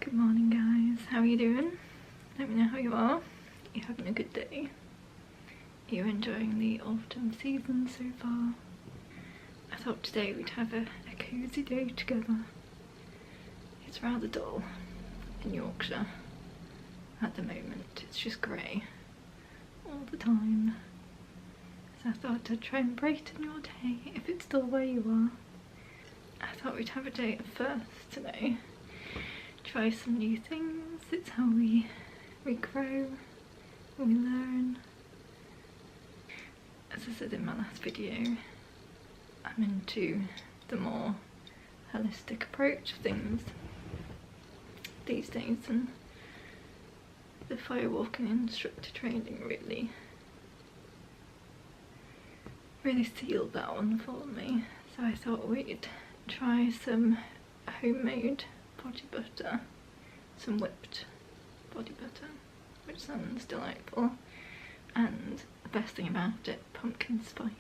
Good morning guys, how are you doing? Let me know how you are. Are you having a good day? Are you enjoying the autumn season so far? I thought today we'd have a cosy day together. It's rather dull in Yorkshire at the moment. It's just grey all the time. So I thought I'd try and brighten your day if it's still where you are. I thought we'd have a day of firsts today. Try some new things. It's how we grow, we learn. As I said in my last video, I'm into the more holistic approach of things these days, and the firewalking instructor training really sealed that one for me. So I thought we'd try some homemade body butter, some whipped body butter, which sounds delightful, and the best thing about it, pumpkin spice.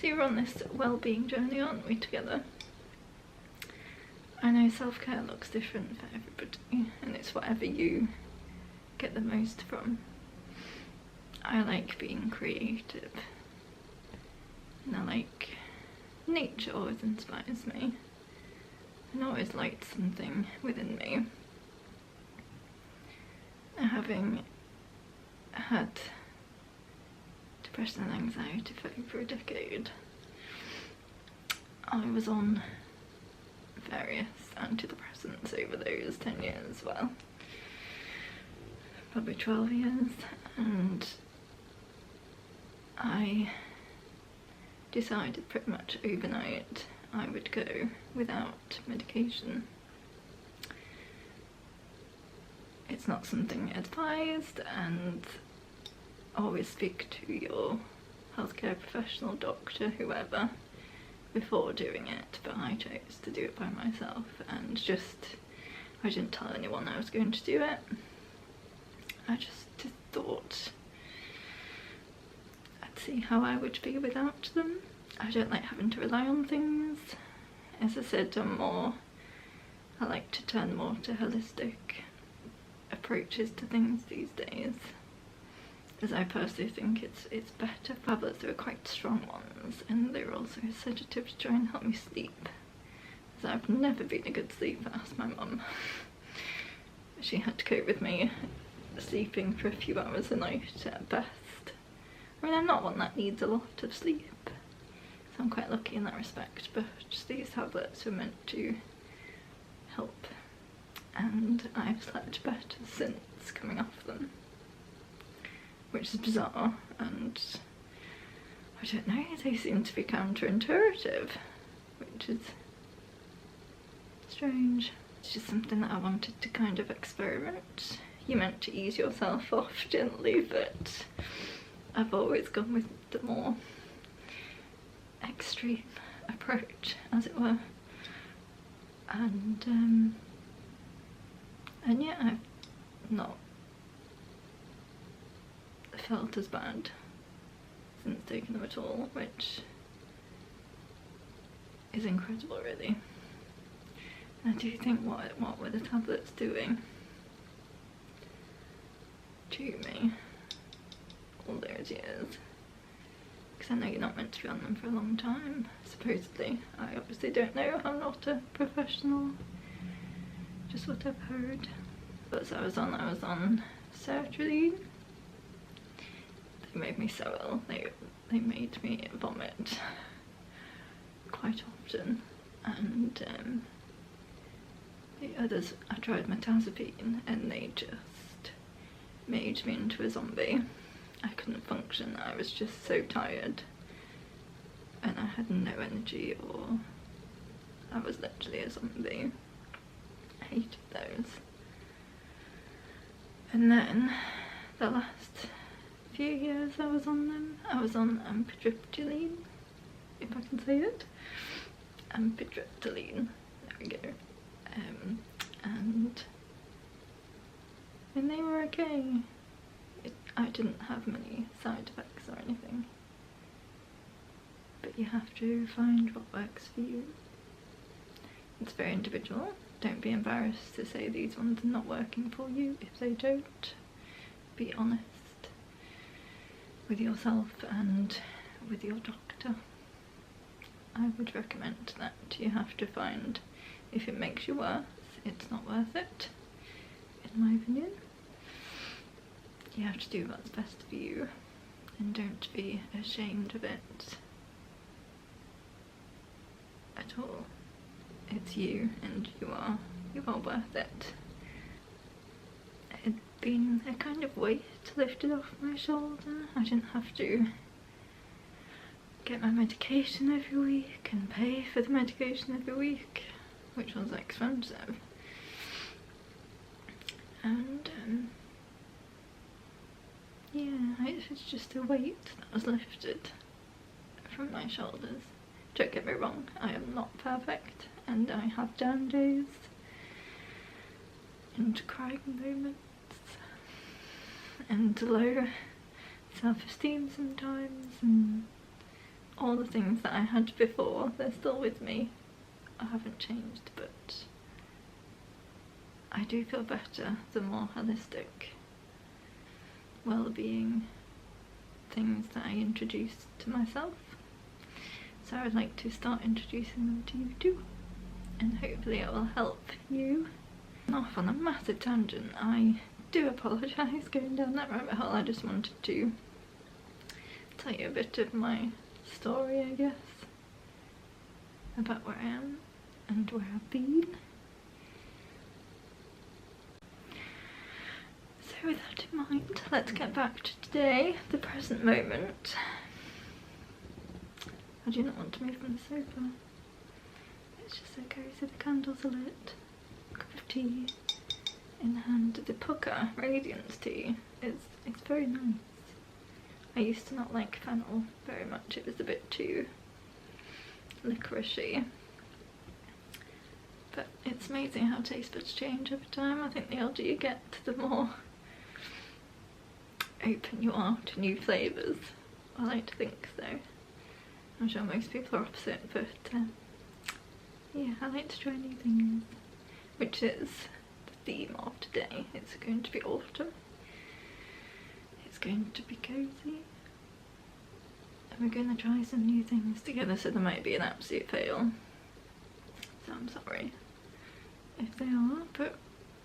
So we're on this well-being journey, aren't we, together? I know self-care looks different for everybody, and it's whatever you get the most from. I like being creative, and I like nature always inspires me. And always liked something within me. Having had depression and anxiety for over a decade, I was on various antidepressants over those 10 years, well, probably 12 years, and I decided pretty much overnight I would go without medication. It's not something advised, and always speak to your healthcare professional, doctor, whoever, before doing it, but I chose to do it by myself, and I didn't tell anyone I was going to do it. I just thought I'd see how I would be without them. I don't like having to rely on things. As I said, I like to turn more to holistic approaches to things these days, as I personally think it's better. Tablets are quite strong ones, and they're also a sedative to try and help me sleep, as I've never been a good sleeper. Ask my mum. She had to cope with me sleeping for a few hours a night at best. I mean, I'm not one that needs a lot of sleep, so I'm quite lucky in that respect, but just these tablets were meant to help, and I've slept better since coming off them, which is bizarre, and I don't know, they seem to be counterintuitive, which is strange. It's just something that I wanted to kind of experiment. You're meant to ease yourself off gently, but I've always gone with the more extreme approach, as it were, and yeah, I've not felt as bad since taking them at all, which is incredible, really. And I do think what were the tablets doing to me all those years? Because I know you're not meant to be on them for a long time, supposedly. I obviously don't know, I'm not a professional, just what I've heard. But so I was on sertraline. They made me so ill, they made me vomit quite often, and the others, I tried metazapine, and they just made me into a zombie. I couldn't function, I was just so tired, and I had no energy, or I was literally a zombie. I hated those. And then the last few years I was on them, I was on amitriptyline, if I can say it. Amitriptyline, there we go. And they were okay. I didn't have many side effects or anything, but you have to find what works for you. It's very individual. don't be embarrassed to say these ones are not working for you. If they don't, be honest with yourself and with your doctor. I would recommend that. You have to find, if it makes you worse, it's not worth it, in my opinion. You have to do what's best for you, and don't be ashamed of it at all. It's you, and you are worth it. It's been a kind of weight lifted off my shoulder. I didn't have to get my medication every week and pay for the medication every week, which was expensive. And yeah, it's just a weight that was lifted from my shoulders. Don't get me wrong, I am not perfect, and I have down days and crying moments and low self-esteem sometimes, and all the things that I had before, they're still with me. I haven't changed, but I do feel better the more holistic well-being things that I introduced to myself. So I'd like to start introducing them to you too, and hopefully it will help you. Off on a massive tangent, I do apologise going down that rabbit hole. I just wanted to tell you a bit of my story, I guess, about where I am and where I've been. So with that in mind, let's get back to today, the present moment. I do not want to move from the sofa. It's just so cozy, the candles are lit, cup of tea in hand. The Pucker Radiance tea it's very nice. I used to not like fennel very much, it was a bit too licoricey. But it's amazing how taste buds change over time. I think the older you get, the more open you are to new flavours. I like to think so. I'm sure most people are opposite, but yeah, I like to try new things, which is the theme of today. It's going to be autumn, it's going to be cozy, and we're going to try some new things together, so there might be an absolute fail, so I'm sorry if they are, but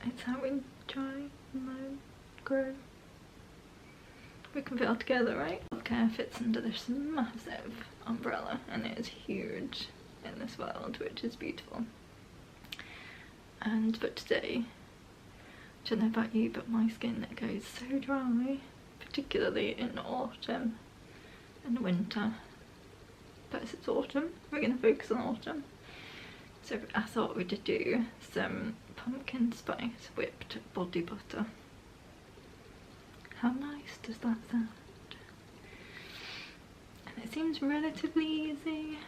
it's how we try, learn, grow. We can fail together, right? Self-care fits under this massive umbrella, and it is huge in this world, which is beautiful. But today, I don't know about you, but my skin, it goes so dry, particularly in autumn and winter. But as it's autumn, we're going to focus on autumn. So I thought we'd do some pumpkin spice whipped body butter. How nice does that sound? And it seems relatively easy,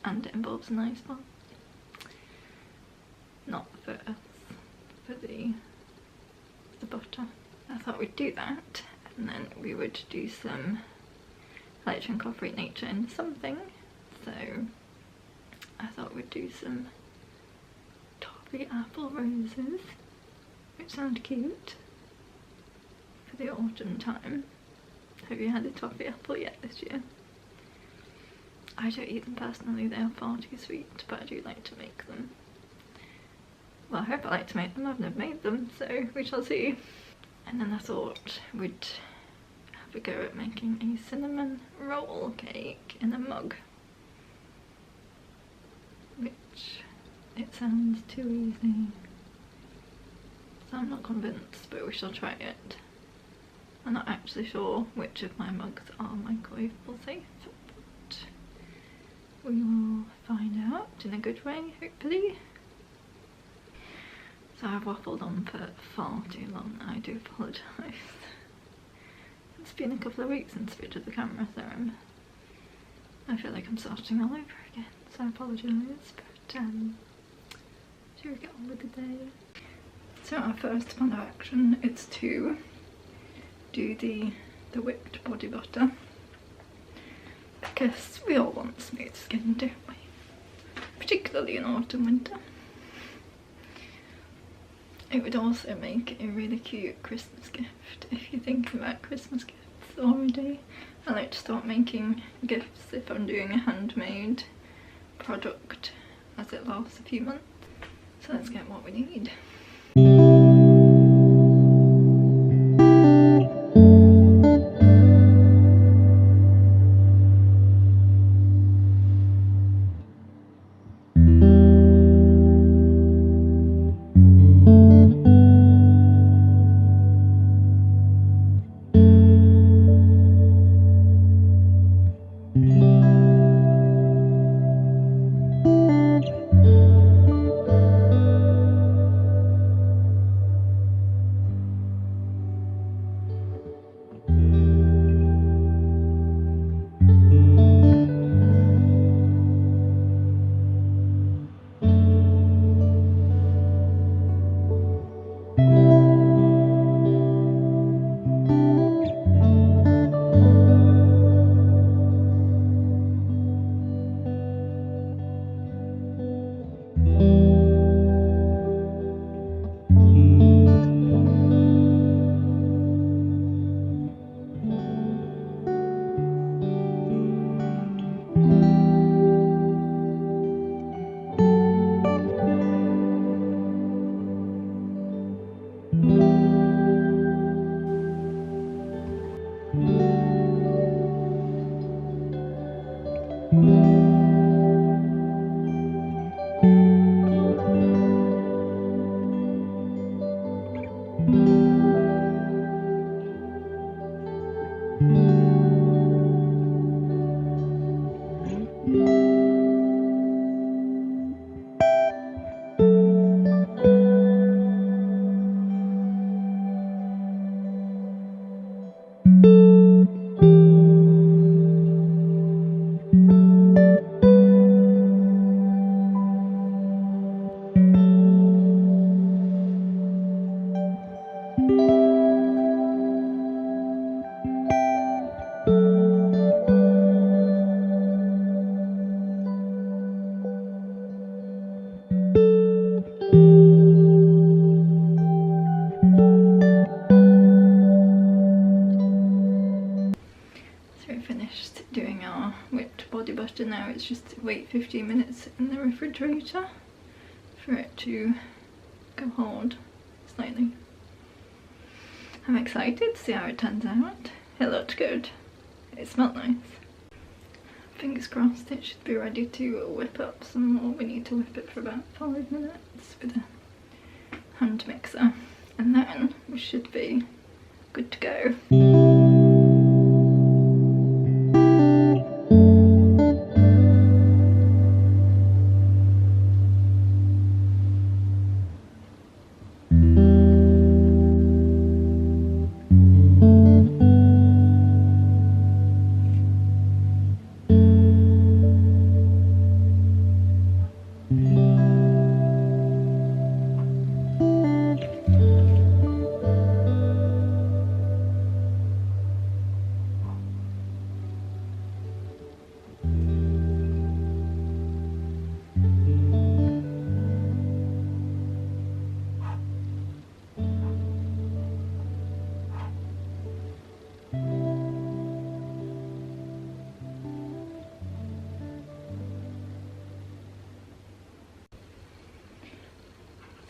and it involves a nice one. Not for us, for the butter. I thought we'd do that, and then we would do some, I like to incorporate nature in something, so I thought we'd do some Toffee apple roses, which sound cute for the autumn time. Have you had a Toffee apple yet this year? I don't eat them personally, they are far too sweet, but I do like to make them. Well, I hope I like to make them. I've never made them, so we shall see. And then I thought we'd have a go at making a cinnamon roll cake in a mug, which it sounds too easy, so I'm not convinced, but we shall try it. I'm not actually sure which of my mugs are microwavable safe, but we will find out in a good way, hopefully. So I've waffled on for far too long, I do apologise. It's been a couple of weeks since we did the camera, so I feel like I'm starting all over again, so I apologise, but shall we get on with the day? So our first plan of action is to do the whipped body butter, because we all want smooth skin, don't we? particularly in autumn winter. It would also make a really cute Christmas gift if you're thinking about Christmas gifts already. I like to start making gifts if I'm doing a handmade product, as it lasts a few months. So let's get what we need. Doing our whipped body butter now. It's just to wait 15 minutes in the refrigerator for it to go hard slightly. I'm excited to see how it turns out. It looked good. It smelled nice. Fingers crossed it should be ready to whip up some more. We need to whip it for about 5 minutes with a hand mixer, and then we should be good to go.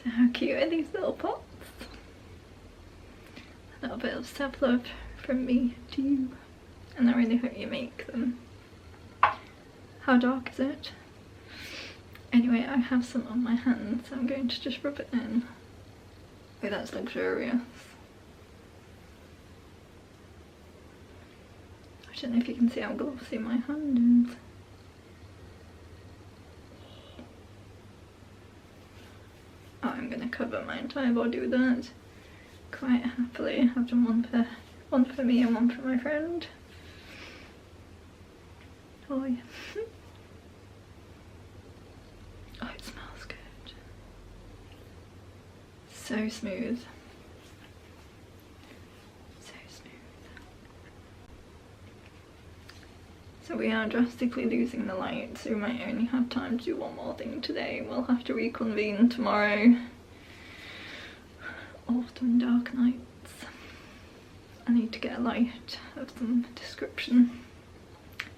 So how cute are these little pots? A little bit of self-love from me to you, and I really hope you make them. How dark is it? Anyway, I have some on my hands, so I'm going to just rub it in. Oh, that's luxurious. I don't know if you can see how glossy my hand is. Oh, I'm going to cover my entire body with that quite happily. I've done one for me and one for my friend. Oh yeah. Oh, it smells good. So smooth. So smooth. So we are drastically losing the light, so we might only have time to do one more thing today. We'll have to reconvene tomorrow. Autumn dark nights. I need to get a light of some description.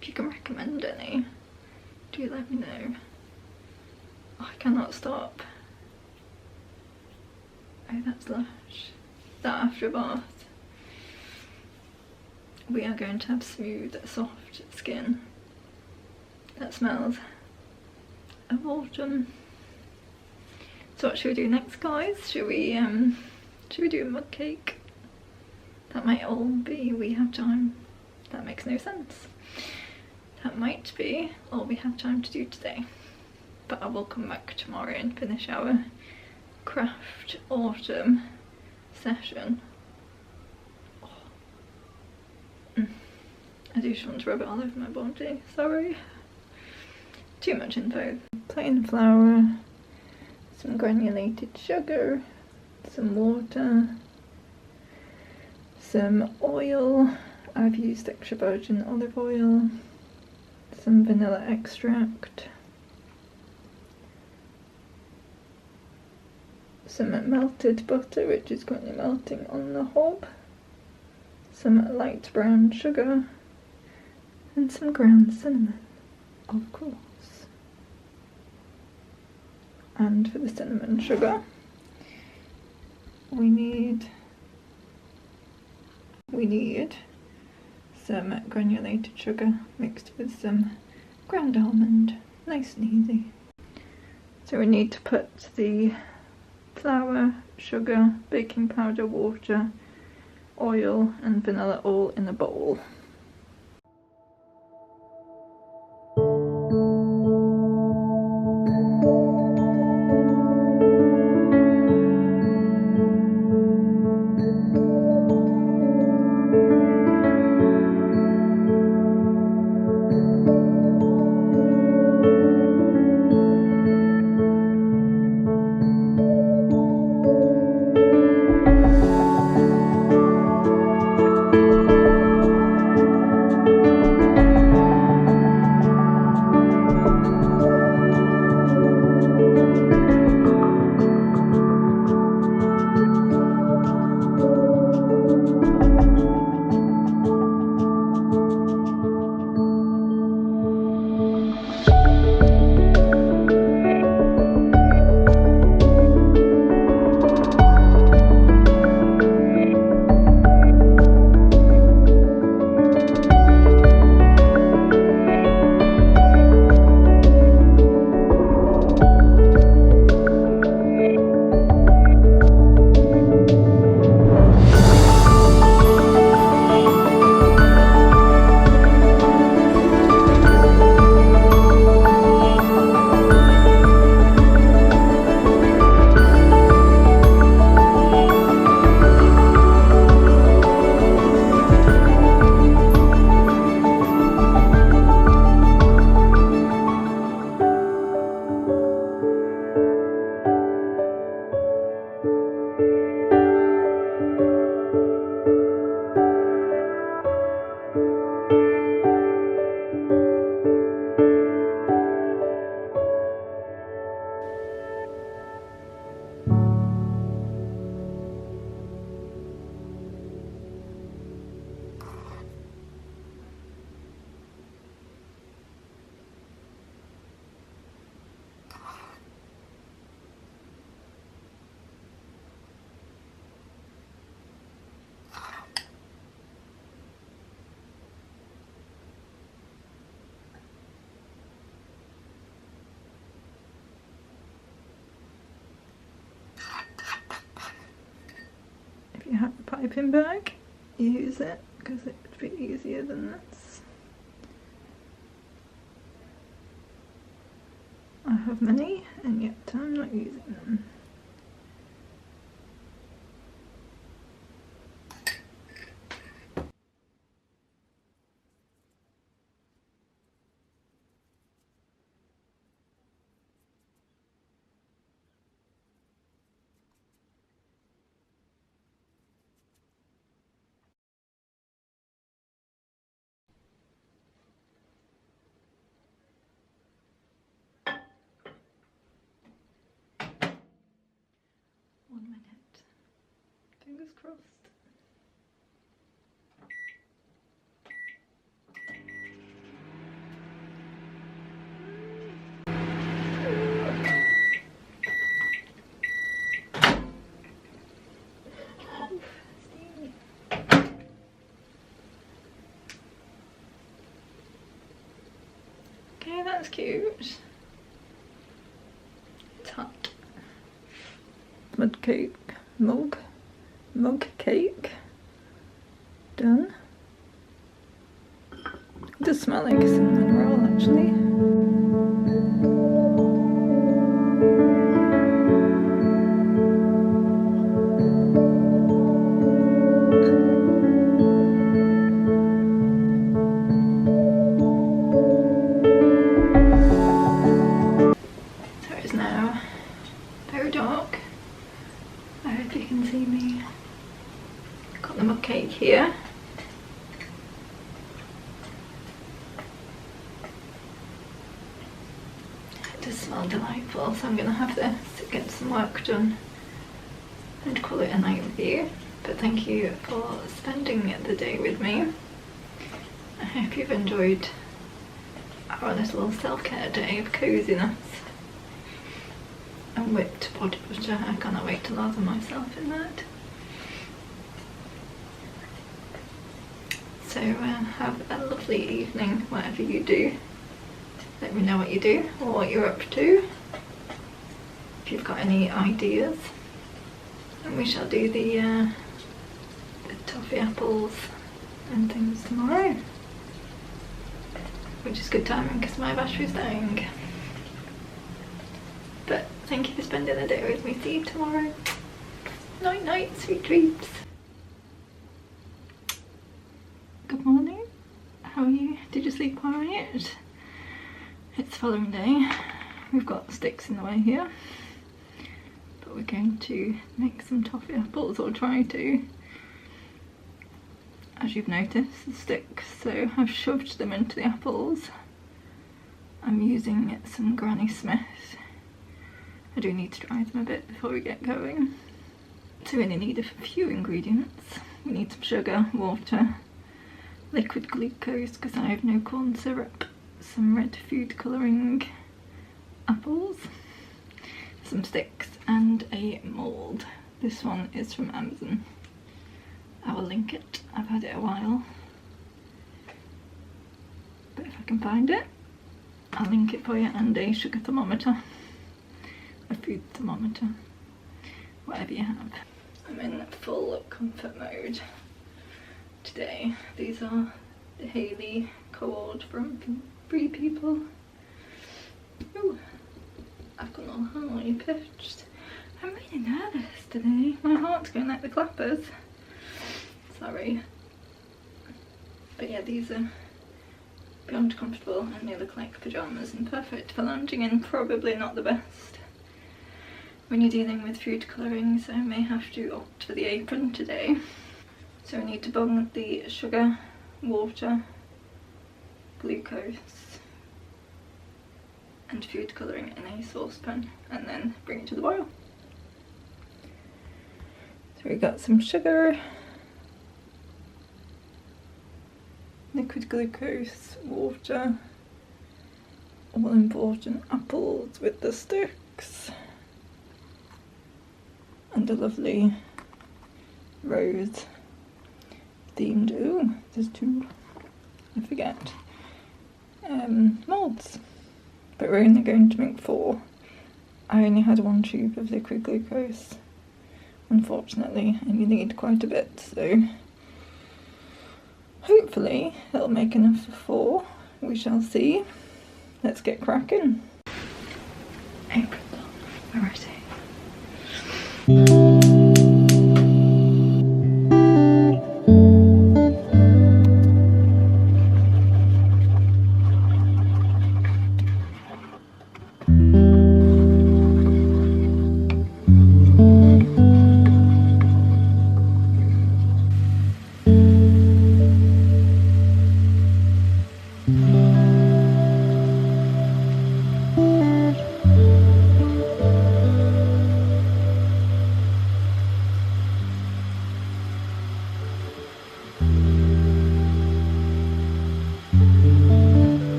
If you can recommend any, do let me know. Oh, I cannot stop. Oh, that's lush. That after a bath. We are going to have smooth, soft skin that smells of autumn. So what should we do next, guys? Should we do a mug cake? That might all be we have time. That makes no sense. That might be all we have time to do today. But I will come back tomorrow and finish our craft autumn session. I do just want to rub it all over my body, sorry. Too much info. Plain flour, some granulated sugar, some water, some oil. I've used extra virgin olive oil, some vanilla extract, some melted butter which is currently melting on the hob, some light brown sugar, and some ground cinnamon, of course. And for the cinnamon sugar, we need some granulated sugar mixed with some ground almond, nice and easy. So we need to put the flour, sugar, baking powder, water, oil and vanilla all in a bowl. If you have a piping bag, use it because it would be easier than this. I have many and yet I'm not using them. crossed. Okay, that's cute. It's hot. Mug cake. Mug cake. Done. It does smell like cinnamon roll actually. So it's now very dark. I hope you can see me. Got the mug cake here. It does smell delightful, so I'm going to have this to get some work done and call it a night with you. But thank you for spending the day with me. I hope you've enjoyed our little self-care day of coziness and whipped body butter. I cannot wait to lather myself in that. So have a lovely evening, whatever you do. Let me know what you do or what you're up to, if you've got any ideas. And we shall do the toffee apples and things tomorrow, which is good timing because my battery's dying. But thank you for spending the day with me. See you tomorrow. Night night, sweet dreams. Good morning. How are you? Did you sleep alright? It's the following day. We've got sticks in the way here, but we're going to make some toffee apples, or try to. As you've noticed, the sticks, so I've shoved them into the apples. I'm using some Granny Smith. I do need to dry them a bit before we get going. So we only need a few ingredients. We need some sugar, water, liquid glucose because I have no corn syrup, some red food colouring, apples, some sticks and a mould. This one is from Amazon. I will link it. I've had it a while, but if I can find it I'll link it for you, and a sugar thermometer, a food thermometer, whatever you have. I'm in full comfort mode today. These are the Haley cord from Free People. Ooh, I've got all high pitched. I'm really nervous today. My heart's going like the clappers. Sorry. But yeah, these are beyond comfortable and they look like pyjamas and perfect for lounging in. Probably not the best when you're dealing with food colouring, so I may have to opt for the apron today. So we need to bung the sugar, water, glucose and food colouring in a saucepan and then bring it to the boil. So we got some sugar, liquid glucose, water, all important apples with the sticks, and a lovely rose themed, ooh, there's two, I forget, moulds, but we're only going to make 4. I only had 1 tube of liquid glucose, unfortunately, and you need quite a bit, so hopefully it'll make enough for 4, we shall see. Let's get cracking. Apron done, we're ready.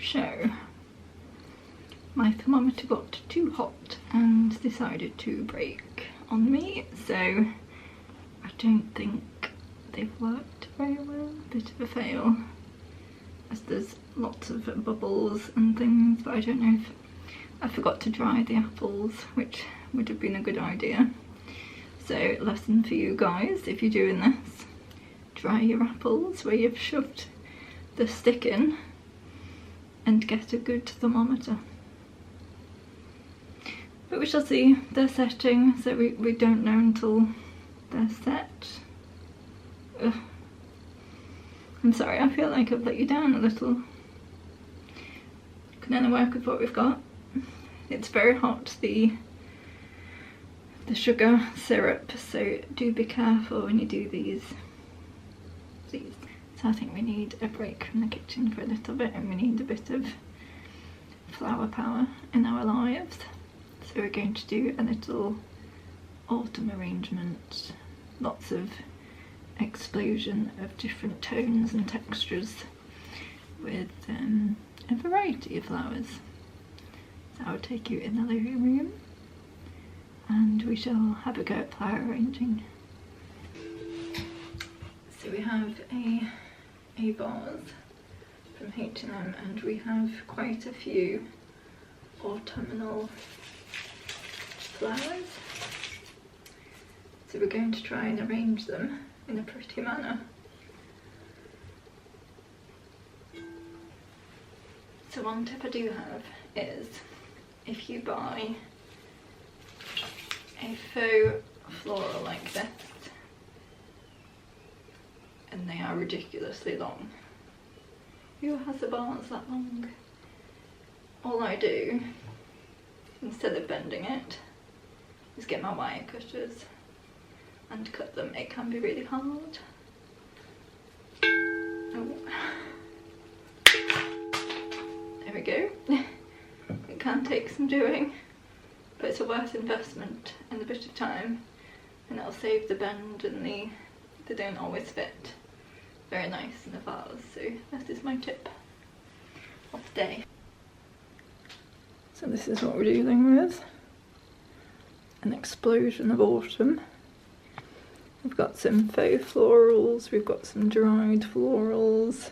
So my thermometer got too hot and decided to break on me, so I don't think they've worked very well. Bit of a fail, as there's lots of bubbles and things, but I don't know if I forgot to dry the apples, which would have been a good idea. So lesson for you guys, if you're doing this, dry your apples where you've shoved the stick in and get a good thermometer. But we shall see. They're setting, so we don't know until they're set. Ugh. I'm sorry, I feel like I've let you down a little. Can only work with what we've got. It's very hot, the sugar syrup, so do be careful when you do these, please. So I think we need a break from the kitchen for a little bit, and we need a bit of flower power in our lives. So we're going to do a little autumn arrangement, lots of explosion of different tones and textures with a variety of flowers. So I'll take you in the living room and we shall have a go at flower arranging. So we have a vase from H&M, and we have quite a few autumnal flowers. So we're going to try and arrange them in a pretty manner. So one tip I do have is, if you buy a faux floral like this, and they are ridiculously long. Who has a vase that long? All I do, instead of bending it, is get my wire cutters and cut them. It can be really hard. Oh. There we go. It can take some doing, but it's a worth investment and a bit of time, and it'll save the bend, and they don't always fit very nice in a vase. So that is my tip of the day. So this is what we're dealing with. An explosion of autumn. We've got some faux florals, we've got some dried florals,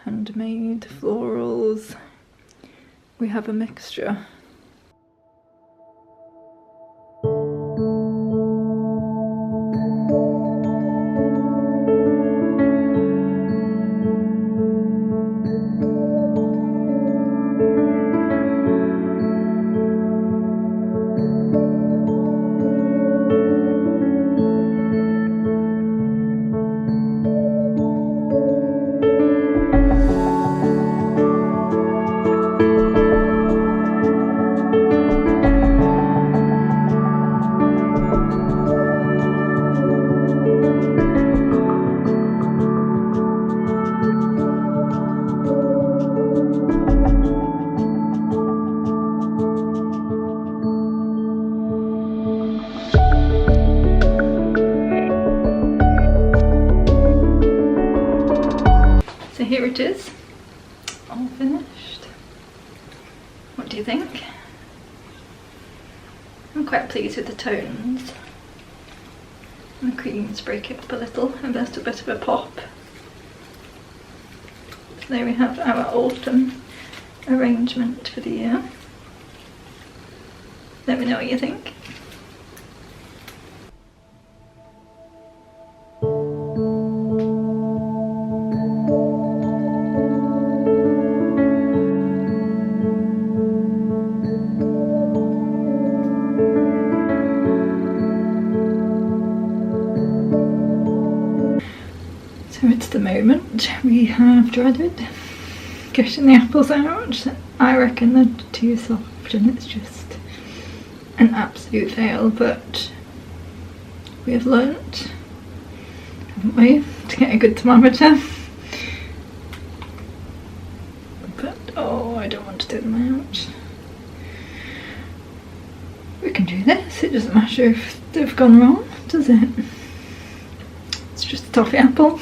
handmade florals. We have a mixture. So here it is, all finished. What do you think? I'm quite pleased with the tones. And the creams break it up a little, and there's a bit of a pop. So there we have our autumn arrangement for the year. Let me know what you think. So it's the moment we have dreaded, getting the apples out. I reckon they're too soft and it's just an absolute fail, but we have learnt, haven't we, to get a good thermometer. But oh, I don't want to do them out. We can do this, it doesn't matter if they've gone wrong, does it? It's just a toffee apple.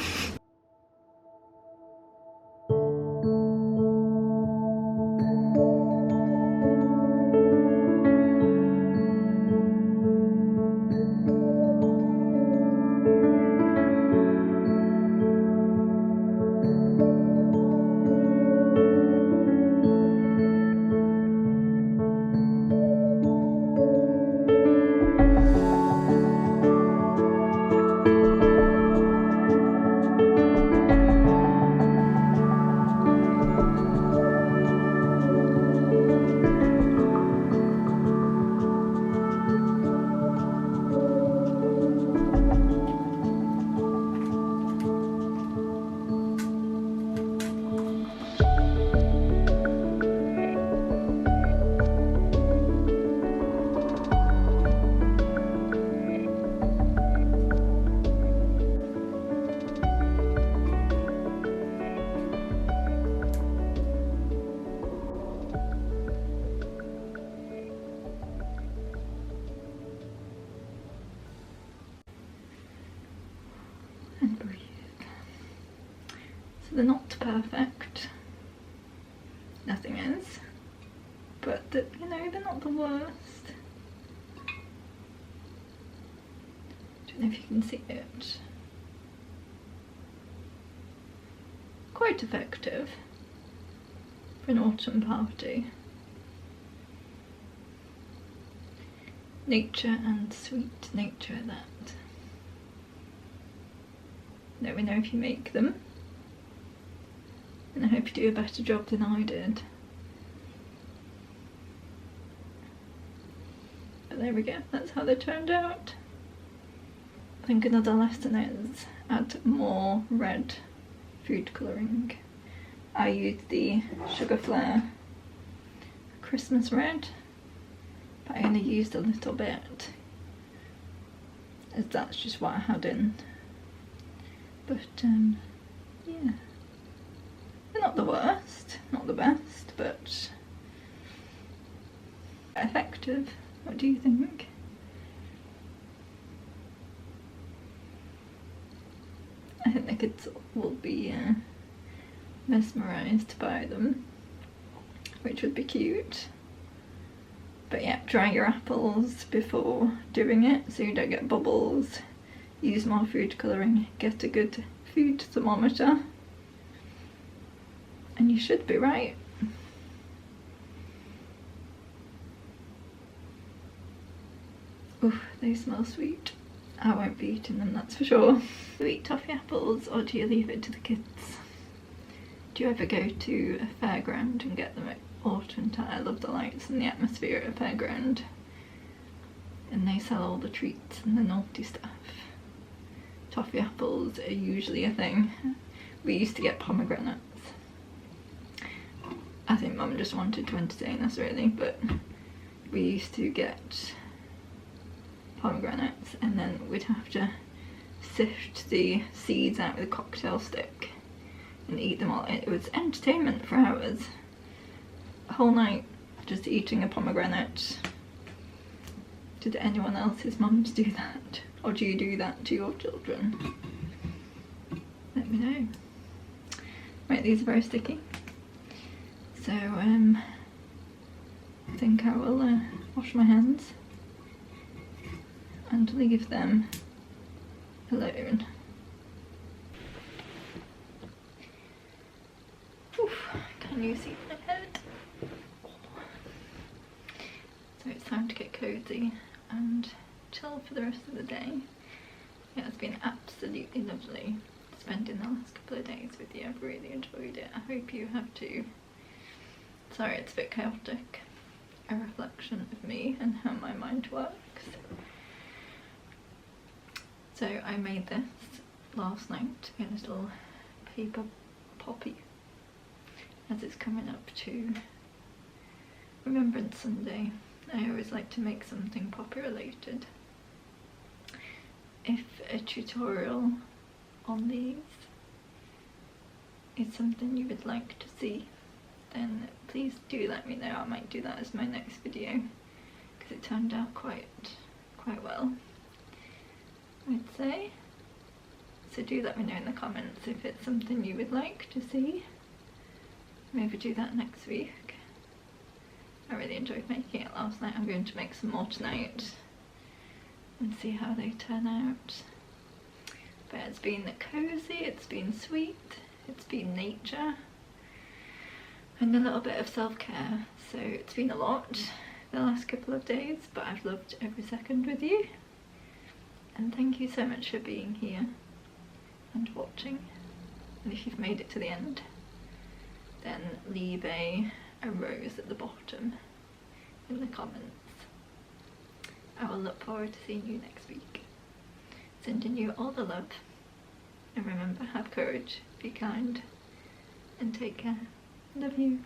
and breathe. So they're not perfect, nothing is, but you know, they're not the worst. Don't know if you can see it. Quite effective for an autumn party. Nature and sweet nature at that. Let me know if you make them, and I hope you do a better job than I did. But there we go, that's how they turned out. I think another lesson is add more red food colouring. I used the Sugar Flare Christmas red, but I only used a little bit, as that's just what I had in. But yeah, they're not the worst, not the best, but effective. What do you think? I think the kids will be mesmerised by them, which would be cute. But yeah, dry your apples before doing it so you don't get bubbles. Use more food colouring, get a good food thermometer, and you should be right. Oof, they smell sweet. I won't be eating them, that's for sure. Do you eat toffee apples or do you leave it to the kids? Do you ever go to a fairground and get them at autumn time? I love the lights and the atmosphere at a fairground. And they sell all the treats and the naughty stuff. Toffee apples are usually a thing. We used to get pomegranates. I think Mum just wanted to entertain us really, but we used to get pomegranates and then we'd have to sift the seeds out with a cocktail stick and eat them all. It was entertainment for hours. A whole night just eating a pomegranate. Did anyone else's mums do that? Or do you do that to your children? Let me know. Right, these are very sticky. So I think I will wash my hands and leave them alone. Oof, can you see my head? So it's time to get cosy and chill for the rest of the day. It has been absolutely lovely spending the last couple of days with you. I've really enjoyed it. I hope you have too. Sorry it's a bit chaotic. A reflection of me and how my mind works. So I made this last night in a little paper poppy, as it's coming up to Remembrance Sunday. I always like to make something poppy related. If a tutorial on these is something you would like to see, then please do let me know. I might do that as my next video because it turned out quite well, I'd say. So do let me know in the comments if it's something you would like to see. Maybe do that next week. I really enjoyed making it last night. I'm going to make some more tonight and see how they turn out. But it's been cosy, it's been sweet, it's been nature and a little bit of self-care. So it's been a lot the last couple of days, but I've loved every second with you. And thank you so much for being here and watching. And if you've made it to the end, then leave a rose at the bottom in the comments. I will look forward to seeing you next week. Sending you all the love. And remember, have courage, be kind, and take care. Love you.